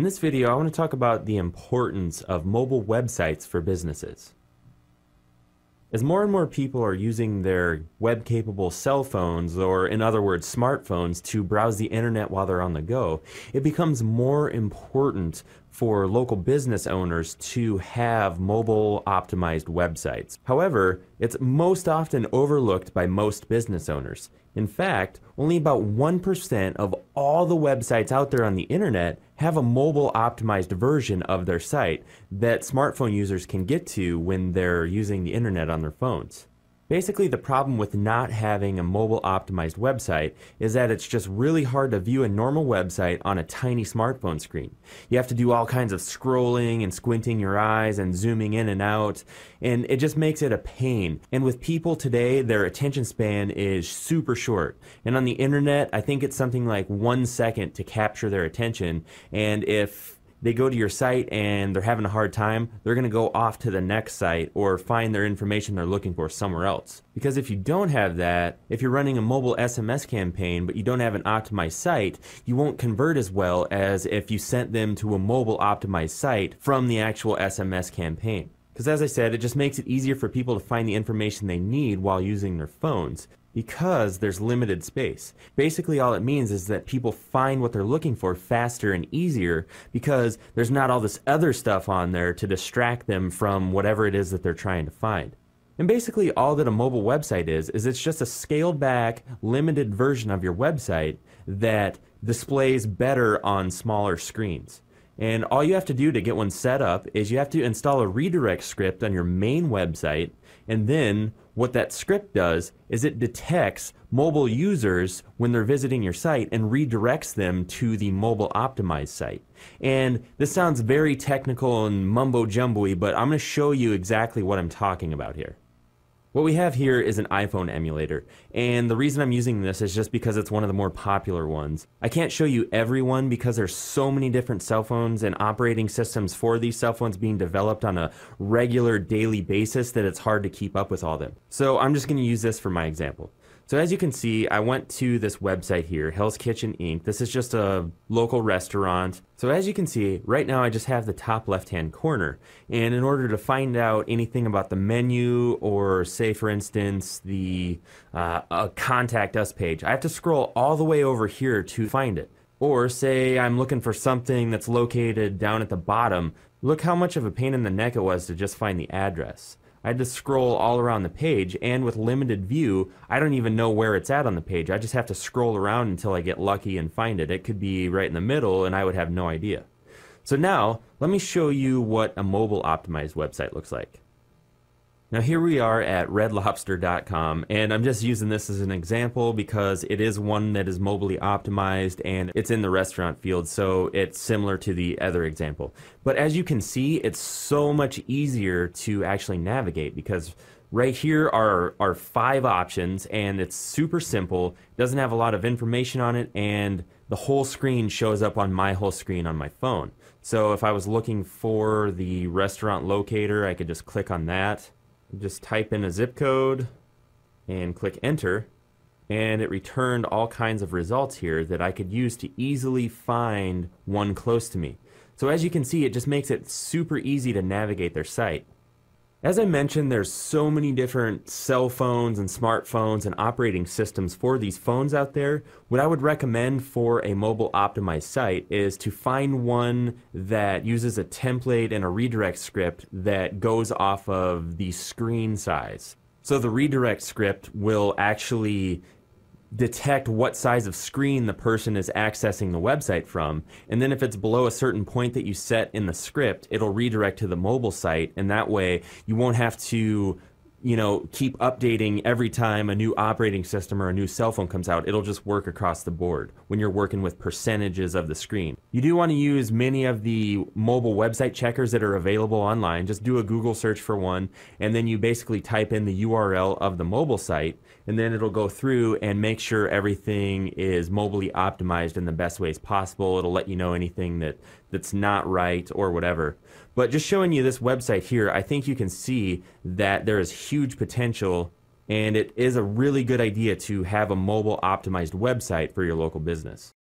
this video, I want to talk about the importance of mobile websites for businesses. As more and more people are using their web-capable cell phones, or in other words, smartphones, to browse the internet while they're on the go, it becomes more important for local business owners to have mobile-optimized websites. However, it's most often overlooked by most business owners. In fact, only about 1% of all the websites out there on the internet have a mobile-optimized version of their site that smartphone users can get to when they're using the internet on their phones. Basically, the problem with not having a mobile-optimized website is that it's just really hard to view a normal website on a tiny smartphone screen. You have to do all kinds of scrolling and squinting your eyes and zooming in and out, and it just makes it a pain. And with people today, their attention span is super short. And on the internet, I think it's something like 1 second to capture their attention, and if they go to your site and they're having a hard time, they're going to go off to the next site or find their information they're looking for somewhere else. Because if you don't have that, if you're running a mobile SMS campaign but you don't have an optimized site, you won't convert as well as if you sent them to a mobile optimized site from the actual SMS campaign. Because as I said, it just makes it easier for people to find the information they need while using their phones, because there's limited space. Basically, all it means is that people find what they're looking for faster and easier because there's not all this other stuff on there to distract them from whatever it is that they're trying to find. And basically all that a mobile website is it's just a scaled back, limited version of your website that displays better on smaller screens. And all you have to do to get one set up is you have to install a redirect script on your main website, and then what that script does is it detects mobile users when they're visiting your site and redirects them to the mobile optimized site. And this sounds very technical and mumbo-jumbo-y, but I'm going to show you exactly what I'm talking about here. What we have here is an iPhone emulator, and the reason I'm using this is just because it's one of the more popular ones. I can't show you every one because there's so many different cell phones and operating systems for these cell phones being developed on a regular daily basis that it's hard to keep up with all of them. So I'm just going to use this for my example. So as you can see, I went to this website here, Hell's Kitchen Inc. This is just a local restaurant. So as you can see, right now I just have the top left-hand corner. And in order to find out anything about the menu or say, for instance, the Contact Us page, I have to scroll all the way over here to find it. Or say I'm looking for something that's located down at the bottom. Look how much of a pain in the neck it was to just find the address. I had to scroll all around the page, and with limited view, I don't even know where it's at on the page. I just have to scroll around until I get lucky and find it. It could be right in the middle, and I would have no idea. So now, let me show you what a mobile optimized website looks like. Now here we are at redlobster.com, and I'm just using this as an example because it is one that is mobily optimized and it's in the restaurant field, so it's similar to the other example. But as you can see, it's so much easier to actually navigate because right here are 5 options, and it's super simple, doesn't have a lot of information on it, and the whole screen shows up on my whole screen on my phone. So if I was looking for the restaurant locator, I could just click on that. Just type in a zip code and click enter, and it returned all kinds of results here that I could use to easily find one close to me. So as you can see, it just makes it super easy to navigate their site. As I mentioned, there's so many different cell phones and smartphones and operating systems for these phones out there. What I would recommend for a mobile optimized site is to find one that uses a template and a redirect script that goes off of the screen size. So the redirect script will actually detect what size of screen the person is accessing the website from, and then if it's below a certain point that you set in the script, it'll redirect to the mobile site, and that way you won't have to keep updating every time a new operating system or a new cell phone comes out. It'll just work across the board when you're working with percentages of the screen. You do want to use many of the mobile website checkers that are available online. Just do a Google search for one, and then you basically type in the URL of the mobile site, and then it'll go through and make sure everything is mobily optimized in the best ways possible. It'll let you know anything that's not right or whatever. But just showing you this website here, I think you can see that there is huge potential, and it is a really good idea to have a mobile optimized website for your local business.